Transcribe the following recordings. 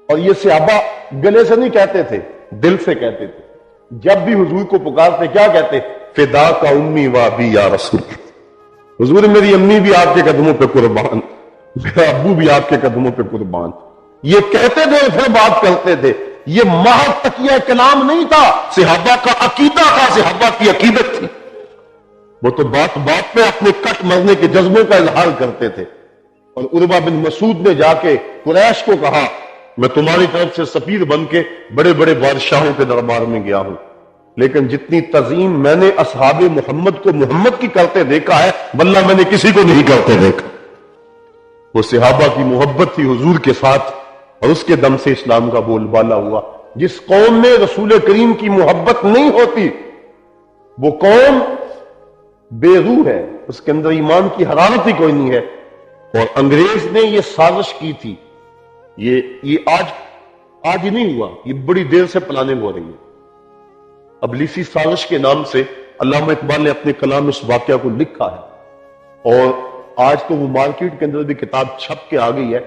اور یہ صحابہ گلے سے نہیں کہتے تھے، دل سے کہتے تھے. جب بھی حضور کو پکارتے کیا کہتے؟ فدا کا امی و ابی یا رسول، حضور میری امی بھی آپ کے قدموں پہ قربان، میرا ابو بھی آپ کے قدموں پہ قربان. یہ کہتے تھے پھر بات کرتے تھے. یہ محض تکیہ کلام نہیں تھا، صحابہ کا عقیدہ تھا، صحابہ کی عقیدت تھی. وہ تو بات بات پہ اپنے کٹ مرنے کے جذبوں کا اظہار کرتے تھے. اور عروہ بن مسعود نے جا کے قریش کو کہا میں تمہاری طرف سے سفیر بن کے بڑے بڑے بادشاہوں کے دربار میں گیا ہوں، لیکن جتنی تعظیم میں نے اصحاب محمد کو محمد کی کرتے دیکھا ہے واللہ میں نے کسی کو نہیں کرتے دیکھا. وہ صحابہ کی محبت تھی حضور کے ساتھ، اور اس کے دم سے اسلام کا بول بالا ہوا. جس قوم میں رسول کریم کی محبت نہیں ہوتی وہ قوم بے روح ہے، اس کے اندر ایمان کی حرارت ہی کوئی نہیں ہے. اور انگریز نے یہ سازش کی تھی، یہ آج ہی نہیں ہوا، یہ بڑی دیر سے پلاننگ ہو رہی ہے. ابلیسی سازش کے نام سے علامہ اقبال نے اپنے کلام میں اس واقعہ کو لکھا ہے، اور آج تو وہ مارکیٹ کے اندر بھی کتاب چھپ کے آ گئی ہے.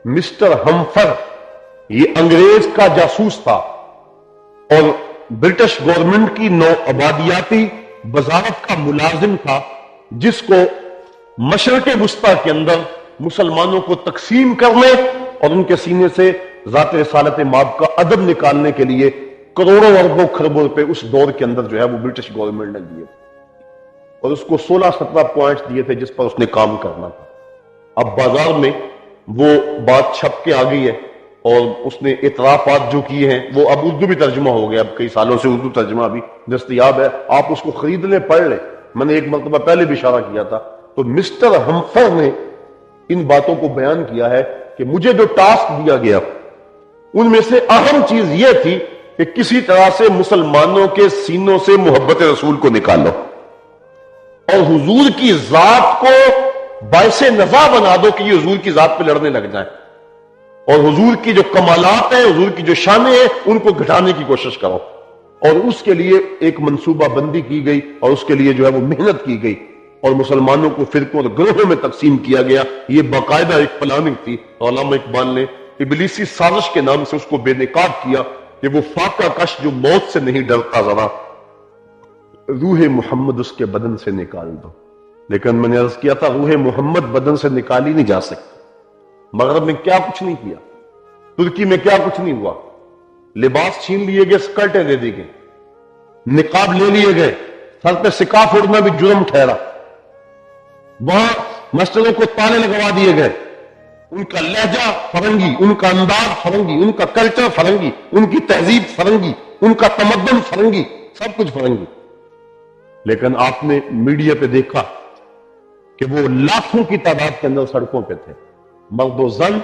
مسٹر ہمفر یہ انگریز کا جاسوس تھا اور برٹش گورنمنٹ کی نو آبادیاتی وزارت کا ملازم تھا، جس کو مشرق وسطی کے اندر مسلمانوں کو تقسیم کرنے اور ان کے سینے سے ذات رسالت مآب کا ادب نکالنے کے لیے کروڑوں اربوں خربوں روپے اس دور کے اندر جو ہے وہ برٹش گورنمنٹ نے دیے، اور اس کو 16-17 پوائنٹس دیے تھے جس پر اس نے کام کرنا تھا. اب بازار میں وہ بات چھپ کے آ گئی ہے، اور اس نے اعترافات جو کیے ہیں وہ اب اردو بھی ترجمہ ہو گیا، اب کئی سالوں سے اردو ترجمہ بھی دستیاب ہے، آپ اس کو خرید لیں پڑھ لیں. میں نے ایک مرتبہ پہلے بھی اشارہ کیا تھا. تو مسٹر ہمفر نے ان باتوں کو بیان کیا ہے کہ مجھے جو ٹاسک دیا گیا ان میں سے اہم چیز یہ تھی کہ کسی طرح سے مسلمانوں کے سینوں سے محبت رسول کو نکالو اور حضور کی ذات کو باعث نزاع بنا دو کہ یہ حضور کی ذات پہ لڑنے لگ جائیں، اور حضور کی جو کمالات ہیں، حضور کی جو شانیں ہیں، ان کو گھٹانے کی کوشش کرو. اور اس کے لیے ایک منصوبہ بندی کی گئی، اور اس کے لیے جو ہے وہ محنت کی گئی، اور مسلمانوں کو فرقوں اور گروہوں میں تقسیم کیا گیا. یہ باقاعدہ ایک پلاننگ تھی. علامہ اقبال نے ابلیسی سازش کے نام سے اس کو بے نقاب کیا کہ وہ فاقہ کش جو موت سے نہیں ڈرتا، ذرا روح محمد اس کے بدن سے نکال دو. لیکن میں نے عرض کیا تھا روح محمد بدن سے نکالی نہیں جا سکتی. مغرب میں کیا کچھ نہیں کیا، ترکی میں کیا کچھ نہیں ہوا، لباس چھین لیے گئے، سکرٹیں دے دی گئی، نقاب لے لیے گئے، سر پہ سکاف اڑنا بھی جرم ٹھہرا، وہاں مسجدوں کو تالے لگوا دیے گئے. ان کا لہجہ فرنگی، ان کا انداز فرنگی، ان کا کلچر فرنگی، ان کی تہذیب فرنگی، ان کا تمدن فرنگی، سب کچھ فرنگی. لیکن آپ نے میڈیا پہ دیکھا کہ وہ لاکھوں کی تعداد کے اندر سڑکوں پہ تھے، مرد و زن،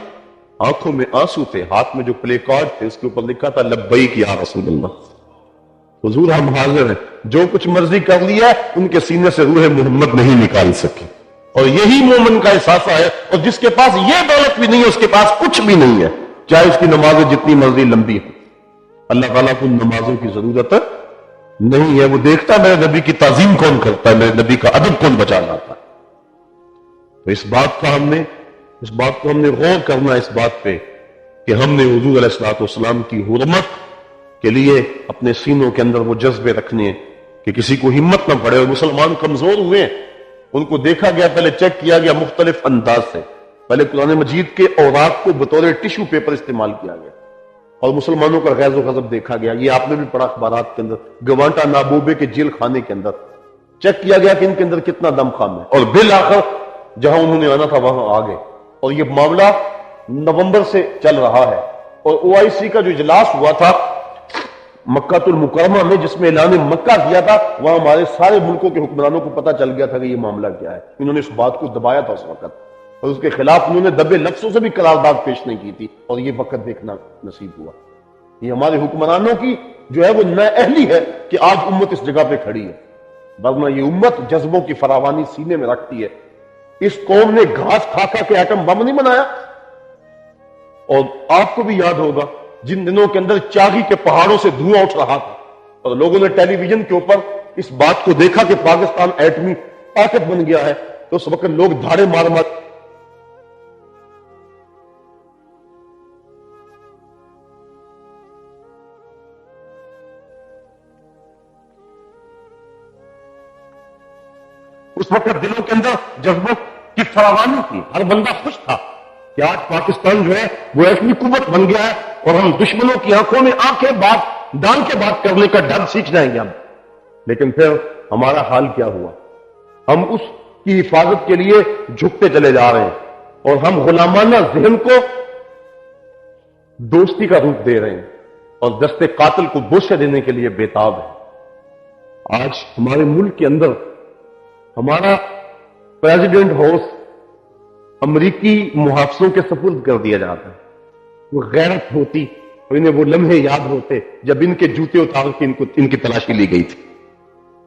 آنکھوں میں آنسو تھے، ہاتھ میں جو پلے کارڈ تھے اس کے اوپر لکھا تھا لبیک یا رسول اللہ، حضور ہم حاضر ہیں، جو کچھ مرضی کر لیا ان کے سینے سے روح محمد نہیں نکال سکے. اور یہی مومن کا احساسہ ہے. اور جس کے پاس یہ دولت بھی نہیں ہے اس کے پاس کچھ بھی نہیں ہے، چاہے اس کی نمازیں جتنی مرضی لمبی ہیں. اللہ تعالیٰ کو نمازوں کی ضرورت نہیں ہے، وہ دیکھتا ہے میرے نبی کی تعظیم کون کرتا ہے، میرے نبی کا ادب کون بچا لاتا ہے. تو اس بات کو ہم نے غور کرنا ہے، اس بات پہ کہ ہم نے حضور علیہ الصلوۃ والسلام کی حرمت کے لیے اپنے سینوں کے اندر وہ جذبے رکھنے ہیں کہ کسی کو ہمت نہ پڑے. اور مسلمان کمزور ہوئے ہیں، ان کو دیکھا گیا، پہلے چیک کیا گیا مختلف انداز سے. پہلے قرآن مجید کے اوراق کو بطور ٹیشو پیپر استعمال کیا گیا اور مسلمانوں کا غیظ و غضب دیکھا گیا. یہ آپ نے بھی پڑھا اخبارات کے اندر، گوانٹا نابوبے کے جیل خانے کے اندر چیک کیا گیا کہ ان کے اندر کتنا دم خام ہے، اور بالآخر جہاں انہوں نے آنا تھا وہاں آ گئے. اور یہ معاملہ نومبر سے چل رہا ہے. اور OIC کا جو اجلاس ہوا تھا مکہ المکرمہ میں، جس میں اعلان مکہ کیا تھا، وہاں ہمارے سارے ملکوں کے حکمرانوں کو پتہ چل گیا تھا کہ یہ معاملہ کیا ہے. انہوں نے اس بات کو دبایا تھا اس وقت، اور اس کے خلاف انہوں نے دبے لفظوں سے بھی قرارداد پیش نہیں کی تھی، اور یہ وقت دیکھنا نصیب ہوا. یہ ہمارے حکمرانوں کی جو ہے وہ نااہلی ہے کہ آج امت اس جگہ پہ کھڑی ہے، ورنہ یہ امت جذبوں کی فراوانی سینے میں رکھتی ہے. اس قوم نے گھاس کھا کھا کے ایٹم بم نہیں بنایا. اور آپ کو بھی یاد ہوگا جن دنوں کے اندر چاغی کے پہاڑوں سے دھواں اٹھ رہا تھا اور لوگوں نے ٹیلی ویژن کے اوپر اس بات کو دیکھا کہ پاکستان ایٹمی طاقت بن گیا ہے، تو اس وقت لوگ دھاڑے مار مار اس وقت دلوں کے اندر جذبوں کی فراوانی تھی، ہر بندہ خوش تھا کہ آج پاکستان جو ہے وہ ایسی قوت بن گیا ہے اور ہم دشمنوں کی آنکھوں میں آنکھیں بات ڈال کے بات کرنے کا ڈر سیکھ جائیں گے ہم. لیکن پھر ہمارا حال کیا ہوا؟ ہم اس کی حفاظت کے لیے جھکتے چلے جا رہے ہیں اور ہم غلامانہ ذہن کو دوستی کا روپ دے رہے ہیں اور دستے قاتل کو بوسے دینے کے لیے بےتاب ہے. آج ہمارے ملک کے اندر ہمارا پریزیڈنٹ ہاؤس امریکی محافظوں کے سپرد کر دیا جاتا ہے. وہ غیرت ہوتی اور انہیں وہ لمحے یاد ہوتے جب ان کے جوتے اتار کے ان کی تلاشی لی گئی تھی.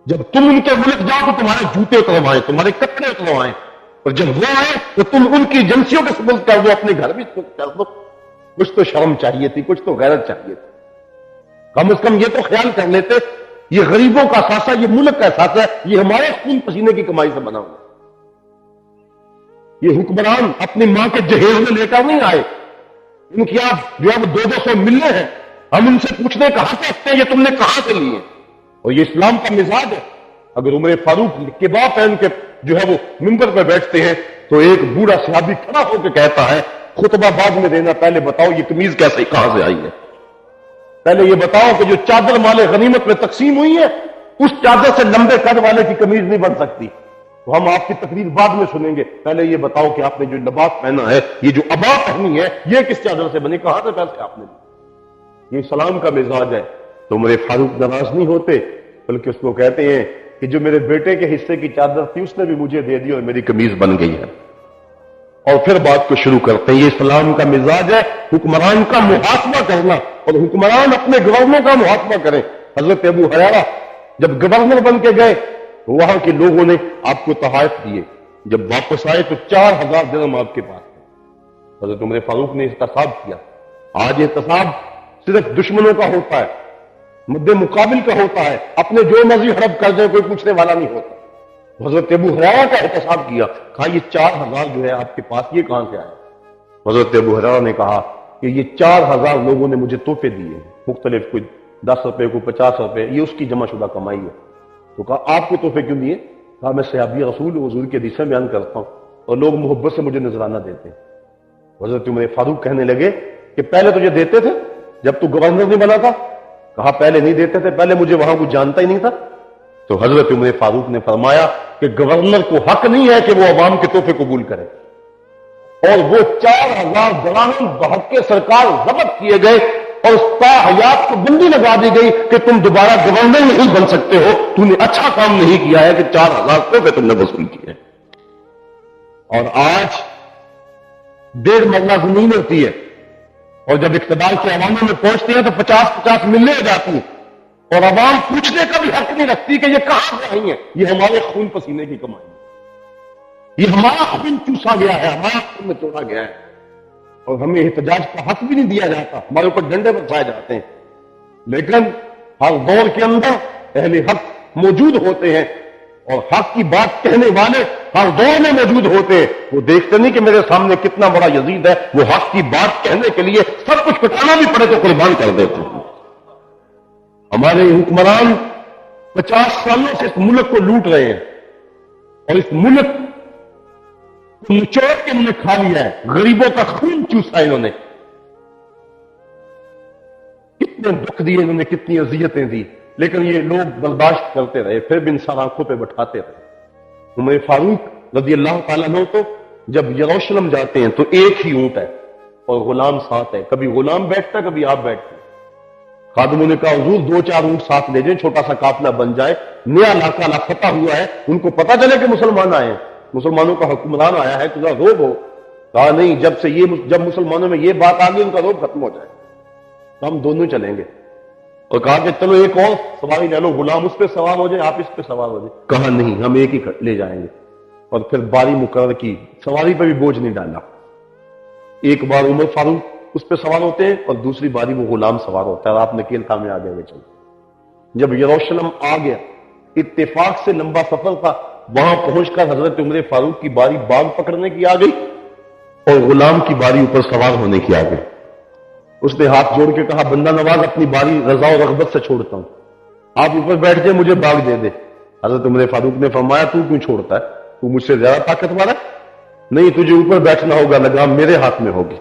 جب تم ان کے ملک جاؤ تو تمہارے جوتے اتروائیں، تمہارے کپڑے اتروائیں، اور جب وہ آئے تو تم ان کی ایجنسیوں کے سپرد کر دو، اپنے گھر بھی کر دو. کچھ تو شرم چاہیے تھی، کچھ تو غیرت چاہیے تھی. کم از کم یہ تو خیال کر لیتے یہ غریبوں کا اثاثہ، یہ ملک کا اثاثہ ہے، یہ ہمارے خون پسینے کی کمائی سے بنا ہوا. یہ حکمران اپنی ماں کے جہیز میں لے کر نہیں آئے. ان کی آپ جو اب 200 ملنے ہیں، ہم ان سے پوچھنے کہاں سے آتے ہیں یہ تم نے کہاں سے لیے؟ اور یہ اسلام کا مزاج ہے. اگر عمر فاروق کبا پہن کے جو ہے وہ ممبر پہ بیٹھتے ہیں تو ایک بوڑھا صحابی کھڑا ہو کے کہتا ہے خطبہ بعد میں دینا، پہلے بتاؤ یہ قمیض کیسے کہاں سے آئی ہے؟ پہلے یہ بتاؤ کہ جو چادر مال غنیمت میں تقسیم ہوئی ہے اس چادر سے لمبے قد والے کی قمیض نہیں بن سکتی. تو ہم آپ کی تقریر بعد میں سنیں گے، پہلے یہ بتاؤ کہ آپ نے جو لباس پہنا ہے، یہ جو عبا پہنی ہے، یہ کس چادر سے بنی، کہاں سے پیسے آپ نے دی؟ یہ اسلام کا مزاج ہے. تو میرے فاروق ناراض نہیں ہوتے بلکہ اس کو کہتے ہیں کہ جو میرے بیٹے کے حصے کی چادر تھی اس نے بھی مجھے دے دی اور میری قمیض بن گئی ہے. اور پھر بات کو شروع کرتے ہیں. یہ اسلام کا مزاج ہے حکمران کا محاسبہ کرنا، اور حکمران اپنے گورنر کا محاسبہ کریں. حضرت ابو ہریرہ جب گورنر بن کے گئے تو وہاں کے لوگوں نے آپ کو تحائف دیے. جب واپس آئے تو 4000 درہم آپ کے پاس. حضرت عمر فاروق نے احتساب کیا. آج احتساب صرف دشمنوں کا ہوتا ہے، مد مقابل کا ہوتا ہے، اپنے جو مرضی ہڑپ کر جائے کوئی پوچھنے والا نہیں ہوتا. حضرت ابو ہریرہ کا احتساب کیا، کہا یہ 4000 جو ہے آپ کے پاس یہ کہاں سے آیا؟ حضرت ابو ہریرہ نے کہا کہ یہ 4000 لوگوں نے مجھے تحفے دیے ہیں مختلف، کوئی 10 روپے کوئی 50 روپے، یہ اس کی جمع شدہ کمائی ہے. تو کہا آپ کو تحفے کیوں دیے؟ کہا میں صحابی رسول حضور کے حدیثیں بیان کرتا ہوں اور لوگ محبت سے مجھے نذرانہ دیتے ہیں. حضرت عمر فاروق کہنے لگے کہ پہلے تجھے دیتے تھے جب تو گورنر نہیں بنا تھا؟ کہا پہلے نہیں دیتے تھے، پہلے مجھے وہاں کوئی جانتا ہی نہیں تھا. تو حضرت عمر فاروق نے فرمایا کہ گورنر کو حق نہیں ہے کہ وہ عوام کے تحفے قبول کرے. اور وہ 4000 دراہم بحق کے سرکار ضبط کیے گئے اور حیات کو بندی لگا دی گئی کہ تم دوبارہ گورنر نہیں بن سکتے ہو. تم نے اچھا کام نہیں کیا ہے کہ 4000 تحفے تم نے وصول کیے. اور آج 1.5 مرلہ زمین ہوتی ہے اور جب اقتدار کے عواموں میں پہنچتے ہیں تو 50-50 ملنے ہو جاتی ہیں اور عوام پوچھنے کا بھی حق نہیں رکھتی کہ یہ کہاں سے آئی ہیں. یہ ہمارے خون پسینے کی کمائی ہے، یہ ہمارا خون چوسا گیا ہے، ہمارا خون میں توڑا گیا ہے اور ہمیں احتجاج کا حق بھی نہیں دیا جاتا، ہمارے اوپر ڈنڈے برسائے جاتے ہیں. لیکن ہر دور کے اندر اہل حق موجود ہوتے ہیں اور حق کی بات کہنے والے ہر دور میں موجود ہوتے ہیں. وہ دیکھتے نہیں کہ میرے سامنے کتنا بڑا یزید ہے، وہ حق کی بات کہنے کے لیے سب کچھ پٹانا بھی پڑے تو قربان کر دیتے ہیں. ہمارے حکمران 50 سالوں سے اس ملک کو لوٹ رہے ہیں اور اس ملک کو نچوڑ کے انہوں نے کھا لیا ہے. غریبوں کا خون چوسا انہوں نے. کتنے دکھ دیے انہوں نے، کتنی اذیتیں دی، لیکن یہ لوگ برداشت کرتے رہے، پھر بھی انسان آنکھوں پہ بٹھاتے رہے. عمر فاروق رضی اللہ تعالیٰ عنہ تو جب یروشلم جاتے ہیں تو ایک ہی اونٹ ہے اور غلام ساتھ ہے. کبھی غلام بیٹھتا کبھی آپ بیٹھتے. خادموں نے کہا حضور 2-4 اونٹ ساتھ لے جائیں، چھوٹا سا قافلہ بن جائے، نیا علاقہ فتح ہوا ہے، ان کو پتہ چلے کہ مسلمان آئے ہیں، مسلمانوں کا حکمران آیا ہے، تجھے روب ہو. کہا نہیں، جب مسلمانوں میں یہ بات آ گئی ان کا روب ختم ہو جائے تو ہم دونوں چلیں گے. اور کہا کہ چلو ایک اور سواری لے لو، غلام اس پہ سوار ہو جائے، آپ اس پہ سوار ہو جائے. کہا نہیں، ہم ایک ہی لے جائیں گے. اور پھر باری مقرر کی، سواری پہ بھی بوجھ نہیں ڈالا. ایک بار عمر فاروق اس پہ سوار ہوتے ہیں اور دوسری باری وہ غلام سوار ہوتا ہے اور آپ نکیل تھامے آگے ہوئے چلتے. جب یروشلم آ گیا، اتفاق سے لمبا سفر تھا، وہاں پہنچ کر حضرت عمر فاروق کی باری باغ پکڑنے کی آ گئی اور غلام کی باری اوپر سوار ہونے کی آ گئی. اس نے ہاتھ جوڑ کے کہا بندہ نواز اپنی باری رضا و رغبت سے چھوڑتا ہوں، آپ اوپر بیٹھ جائیں، مجھے باغ دے دے. حضرت عمر فاروق نے فرمایا تُو کیوں چھوڑتا ہے؟ تو مجھ سے زیادہ طاقتور ہے؟ نہیں، تجھے اوپر بیٹھنا ہوگا، لگام میرے ہاتھ میں ہوگی۔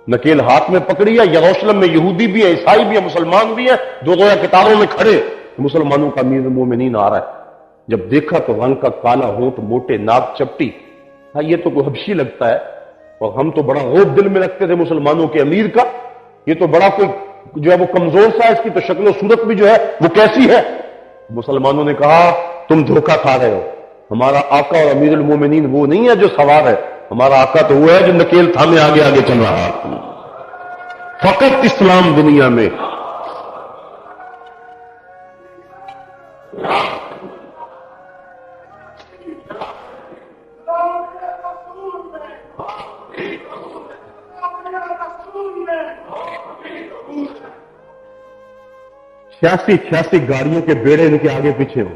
نکیل ہاتھ میں پکڑی ہے، یروشلم میں یہودی بھی ہے، عیسائی بھی ہے، مسلمان بھی ہے، دو گویا کتاروں میں کھڑے، مسلمانوں کا امیر المومنین آ رہا ہے۔ جب دیکھا تو رنگ کا کالا ہونٹ، موٹے ناک، چپٹی، ہاں یہ تو کوئی حبشی لگتا ہے، اور ہم تو بڑا روب دل میں رکھتے تھے مسلمانوں کے امیر کا، یہ تو بڑا کوئی جو ہے وہ کمزور سا ہے، اس کی تو شکل و صورت بھی جو ہے وہ کیسی ہے۔ مسلمانوں نے کہا تم دھوکہ کھا رہے ہو، ہمارا آقا اور امیر المومنین وہ نہیں ہے جو سوار ہے، ہمارا آقا تو وہ ہے جو نکیل تھامے آگے آگے چل رہا ہے۔ فقط اسلام دنیا میں چھیاسی گاڑیوں کے بیڑے ان کے آگے پیچھے ہوں،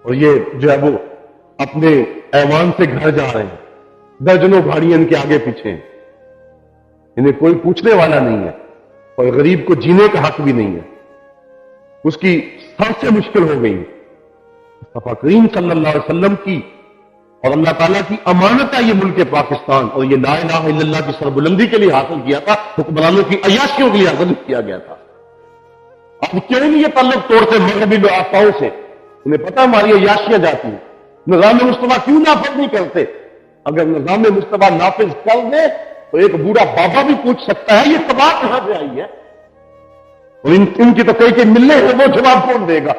اور یہ جو ہے وہ اپنے ایوان سے گھر جا رہے ہیں، درجنوں گاڑیاں ان کے آگے پیچھے ہیں، انہیں کوئی پوچھنے والا نہیں ہے، اور غریب کو جینے کا حق بھی نہیں ہے، اس کی سانسیں مشکل ہو گئی۔ مصطفیٰ کریم صلی اللہ علیہ وسلم کی اور اللہ تعالیٰ کی امانت ہے یہ ملک پاکستان، اور یہ لا الہ الا اللہ کی سربلندی کے لیے حاصل کیا تھا، حکمرانوں کی عیاشیوں کے لیے حاصل کیا گیا تھا۔ اب کیوں نہیں یہ تعلق توڑتے مغربی آقاؤں سے؟ انہیں پتہ ہماری عیاشیاں جاتی ہیں، نظام مصطفیٰ کیوں نافذ نہیں کرتے؟ اگر نظام مصطفیٰ نافذ کر دے تو ایک بوڑھا بابا بھی پوچھ سکتا ہے یہ تباہ کہاں سے آئی ہے، اور ان کی تو کئی کے ملنے ہیں، وہ جواب کون دے گا؟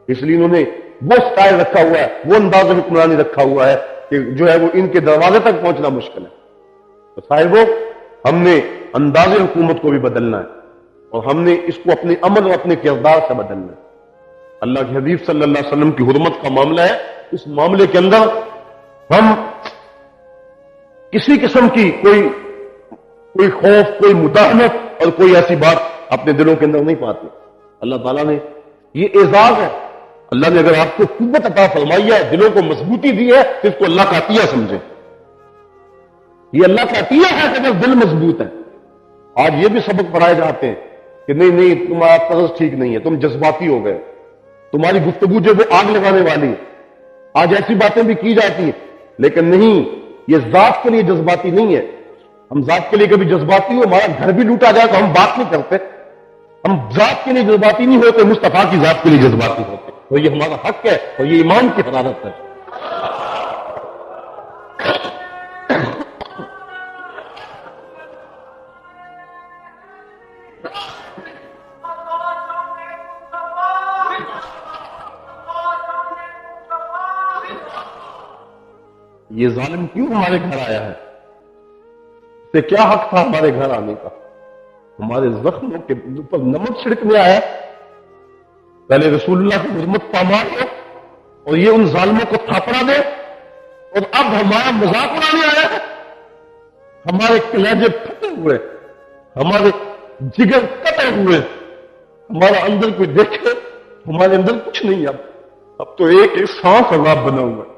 اس لیے انہوں نے وہ سٹائل رکھا ہوا ہے، وہ انداز حکمرانی رکھا ہوا ہے کہ جو ہے وہ ان کے دروازے تک پہنچنا مشکل ہے۔ تو صاحبوں، ہم نے انداز حکومت کو بھی بدلنا ہے، اور ہم نے اس کو اپنے عمل اور اپنے کردار سے بدلنا ہے۔ اللہ کے حبیب صلی اللہ علیہ وسلم کی حرمت کا معاملہ ہے، اس معاملے کے اندر ہم کسی قسم کی کوئی خوف، کوئی مداحنت اور کوئی ایسی بات اپنے دلوں کے اندر نہیں پاتے۔ اللہ تعالیٰ نے یہ اعزاز ہے، اللہ نے اگر آپ کو قوت عطا فرمائی ہے، دلوں کو مضبوطی دی ہے، تو اس کو اللہ کا عطیہ سمجھیں۔ یہ اللہ کا عطیہ ہے کہ اگر دل مضبوط ہے۔ آج یہ بھی سبق پڑھائے جاتے ہیں کہ نہیں تمہارا طرز ٹھیک نہیں ہے، تم جذباتی ہو گئے، تمہاری گفتگو جو وہ آگ لگانے والی ہے۔ آج ایسی باتیں بھی کی جاتی ہیں، لیکن نہیں، یہ ذات کے لیے جذباتی نہیں ہے۔ ہم ذات کے لیے کبھی جذباتی ہو، ہمارا گھر بھی لوٹا جائے تو ہم بات نہیں کرتے، ہم ذات کے لیے جذباتی نہیں ہوتے، مصطفیٰ کی ذات کے لیے جذباتی ہوتے، تو یہ ہمارا حق ہے اور یہ ایمان کی حرارت ہے۔ یہ ظالم کیوں ہمارے گھر آیا ہے؟ اسے کیا حق تھا ہمارے گھر آنے کا؟ ہمارے زخموں کے اوپر نمک چھڑکنے آیا، پہلے رسول اللہ کی حرمت پامال ہو اور یہ ان ظالموں کو تھاپڑا دے، اور اب ہمارا مذاق اڑانے آیا ہے۔ ہمارے کلیجے پھٹے ہوئے، ہمارے جگر کٹے ہوئے، ہمارا اندر کوئی دیکھے ہمارے اندر کچھ نہیں، اب تو ایک سانس عذاب بنا ہوا ہے۔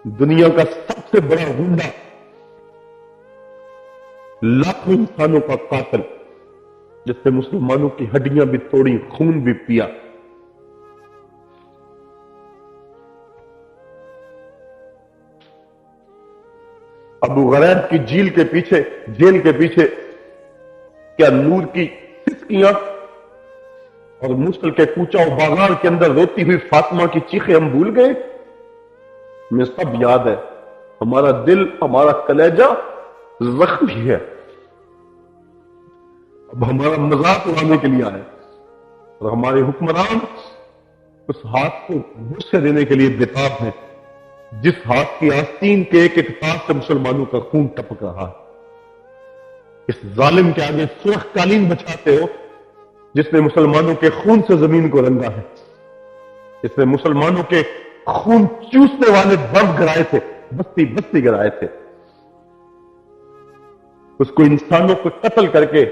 دنیا کا سب سے بڑا غنڈہ، لاکھوں انسانوں کا قاتل، جس نے مسلمانوں کی ہڈیاں بھی توڑی، خون بھی پیا، ابو غریب کی جیل کے پیچھے کیا نور کی سسکیاں اور موصل کے کوچہ و بازار کے اندر روتی ہوئی فاطمہ کی چیخیں ہم بھول گئے؟ ہمیں سب یاد ہے، ہمارا دل، ہمارا کلیجہ زخمی ہے۔ اب ہمارا مذاق اڑانے کے لیے آئے، اور ہمارے حکمران اس ہاتھ کو غصے دینے کے لیے بےتاب ہیں جس ہاتھ کی آستین کے ایک ایک تار سے مسلمانوں کا خون ٹپک رہا ہے۔ اس ظالم کے آگے سرخ قالین بچھاتے ہو جس نے مسلمانوں کے خون سے زمین کو رنگا ہے، جس نے مسلمانوں کے خون چوسنے والے بم گرائے تھے، بستی بستی گرائے تھے۔ اس کو انسانوں کو قتل کر کے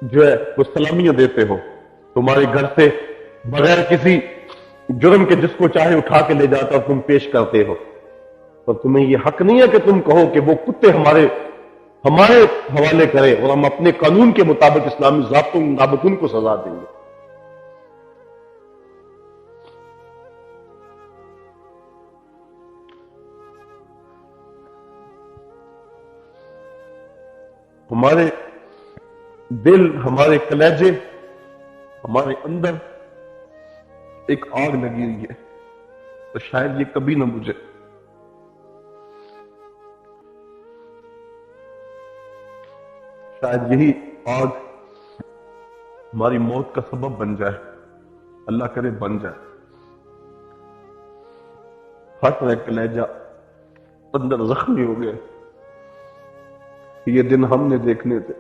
جو ہے وہ سلامیاں دیتے ہو، تمہارے گھر سے بغیر کسی جرم کے جس کو چاہے اٹھا کے لے جاتا اور تم پیش کرتے ہو، اور تمہیں یہ حق نہیں ہے کہ تم کہو کہ وہ کتے ہمارے حوالے کرے اور ہم اپنے قانون کے مطابق اسلامی ضابطوں کے مطابق ان کو سزا دیں گے۔ ہمارے دل، ہمارے کلیجے، ہمارے اندر ایک آگ لگی ہوئی ہے، تو شاید یہ کبھی نہ بجھے۔ شاید یہی آگ ہماری موت کا سبب بن جائے، اللہ کرے بن جائے۔ پھٹ رہے کلیجہ، اندر زخمی ہو گئے، یہ دن ہم نے دیکھنے تھے۔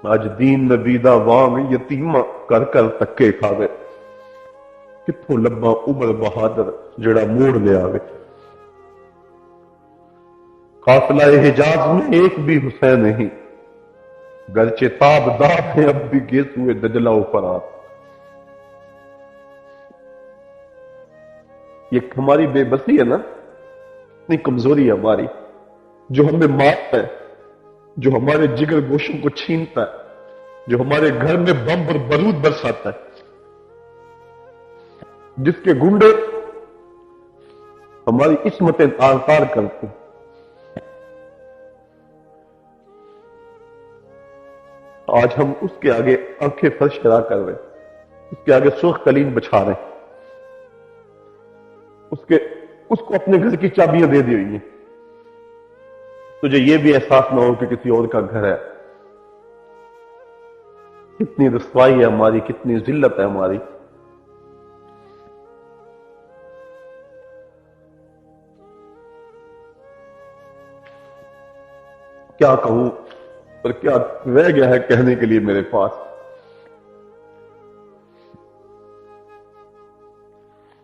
آج دین نبیدہ وام یتیمہ کر کر تکے کھاوے، کتھوں لبا عمر بہادر جڑا موڑ لے آوے۔ قافلہ حجاز میں ایک بھی حسین نہیں، گرچہ تاب داد ہیں اب بھی گیسوئے دجلہ و فرات۔ یہ ہماری بے بسی ہے نا، اتنی کمزوری ہے ہماری، جو ہمیں مارتا ہے، جو ہمارے جگر گوشوں کو چھینتا ہے، جو ہمارے گھر میں بم اور بارود برساتا ہے، جس کے گنڈے ہماری عصمتیں تار تار کرتے ہیں۔ آج ہم اس کے آگے آنکھیں فرش کرا کر رہے ہیں، اس کے آگے سرخ قلین بچھا رہے ہیں، اس کو اپنے گھر کی چابیاں دے دی ہوئی ہیں، تجھے یہ بھی احساس نہ ہو کہ کسی اور کا گھر ہے۔ کتنی رسوائی ہے ہماری، کتنی ذلت ہے ہماری۔ کیا کہوں اور کیا رہ گیا ہے کہنے کے لیے میرے پاس۔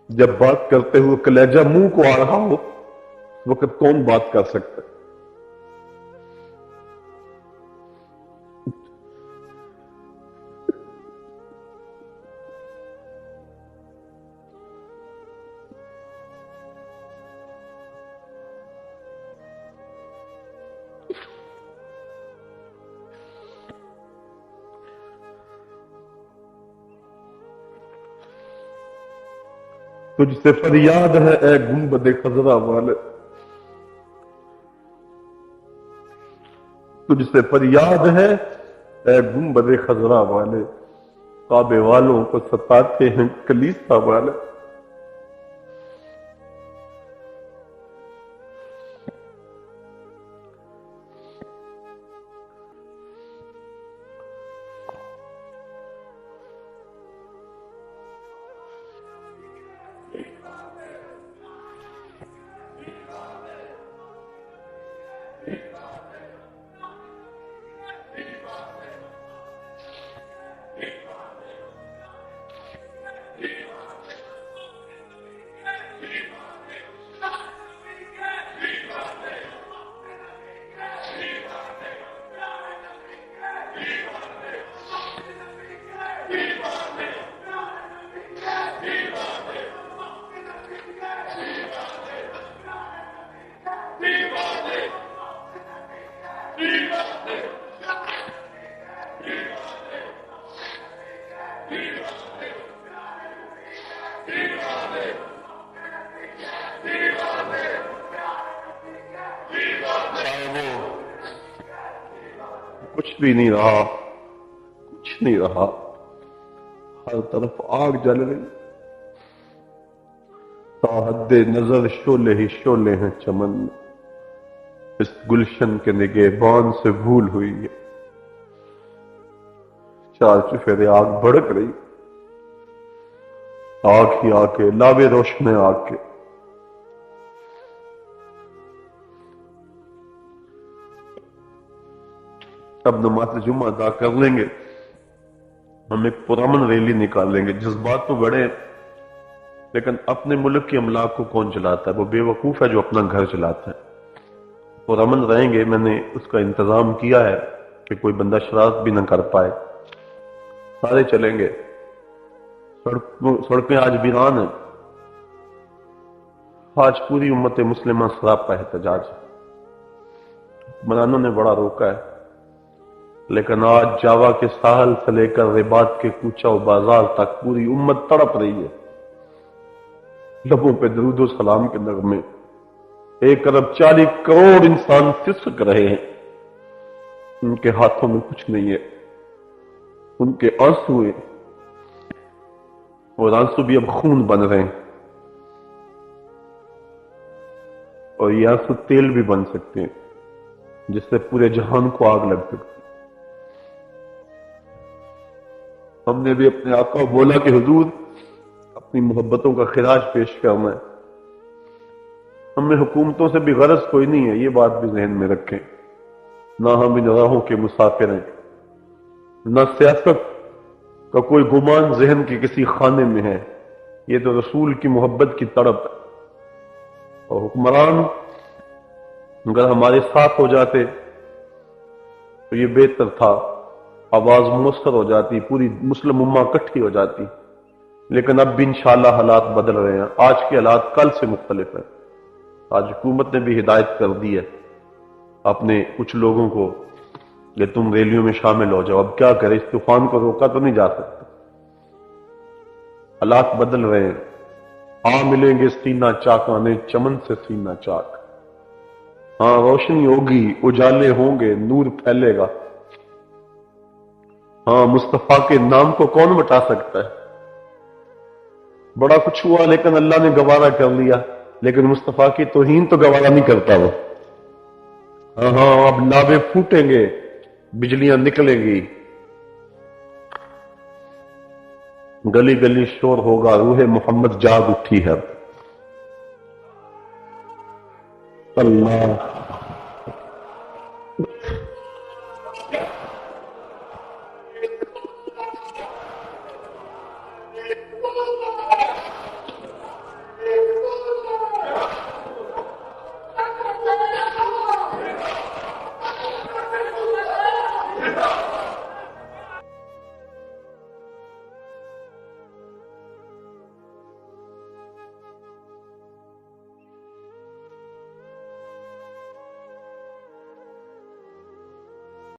جب بات کرتے ہوئے کلیجہ منہ کو آ رہا ہو، اس وقت کون بات کر سکتا ہے؟ تجھ سے فریاد ہے اے گنبد خضرا والے، تجھ سے فریاد ہے اے گنبد خضرا والے، کعبے والوں کو ستاتے ہیں کلیسا والے۔ کچھ بھی نہیں رہا، کچھ نہیں رہا، ہر طرف آگ جل رہی، تا حد نظر شعلے ہی شعلے ہیں چمن میں، اس گلشن کے نگہبان سے بھول ہوئی ہے، چار چفیرے آگ بھڑک رہی، آگ ہی آ کے لاوے روشن آگ کے۔ اب نماز جمعہ ادا کر لیں گے، ہم ایک پرامن ریلی نکال لیں گے، جذبات تو بڑے، لیکن اپنے ملک کی املاک کو کون چلاتا ہے؟ وہ بیوقوف ہے جو اپنا گھر چلاتا ہے۔ اور امن رہیں گے، میں نے اس کا انتظام کیا ہے کہ کوئی بندہ شرارت بھی نہ کر پائے، سارے چلیں گے۔ سڑکیں آج ویران ہیں، آج پوری امت مسلمہ سراپا احتجاج ہے۔ حکمرانوں نے بڑا روکا ہے، لیکن آج جاوا کے ساحل سے لے کر رباط کے کوچہ و بازار تک پوری امت تڑپ رہی ہے، لبوں پہ درود و سلام کے نغمے۔ 1,40,00,000,000 انسان سسک رہے ہیں، ان کے ہاتھوں میں کچھ نہیں ہے، ان کے آنسو ہیں، اور آنسو بھی اب خون بن رہے ہیں، اور یہ آنسو تیل بھی بن سکتے ہیں جس سے پورے جہان کو آگ لگ سکتی۔ ہم نے بھی اپنے آقا کو بولا کہ حضور اپنی محبتوں کا خراج پیش کرنا ہے، ہمیں حکومتوں سے بھی غرض کوئی نہیں ہے، یہ بات بھی ذہن میں رکھیں۔ نہ ہم ان راہوں کے مسافر ہیں، نہ سیاست کا کوئی گمان ذہن کے کسی خانے میں ہے، یہ تو رسول کی محبت کی تڑپ ہے۔ اور حکمران اگر ہمارے ساتھ ہو جاتے تو یہ بہتر تھا، آواز مؤثر ہو جاتی، پوری مسلم امہ اکٹھی ہو جاتی، لیکن اب بھی انشاءاللہ حالات بدل رہے ہیں۔ آج کے حالات کل سے مختلف ہیں۔ آج حکومت نے بھی ہدایت کر دی ہے اپنے کچھ لوگوں کو کہ تم ریلیوں میں شامل ہو جاؤ۔ اب کیا کرے، اس طوفان کو روکا تو نہیں جا سکتا، حالات بدل رہے ہیں۔ ہاں ملیں گے سینہ چاکانے چمن سے سینہ چاک، ہاں روشنی ہوگی، اجالے ہوں گے، نور پھیلے گا۔ ہاں مصطفیٰ کے نام کو کون مٹا سکتا ہے؟ بڑا کچھ ہوا لیکن اللہ نے گوارا کر لیا، لیکن مصطفیٰ کی توہین تو گوارا نہیں کرتا وہ۔ ہاں اب لابے پھوٹیں گے، بجلیاں نکلیں گی، گلی گلی شور ہوگا، روح محمد جاگ اٹھی ہے۔ اللہ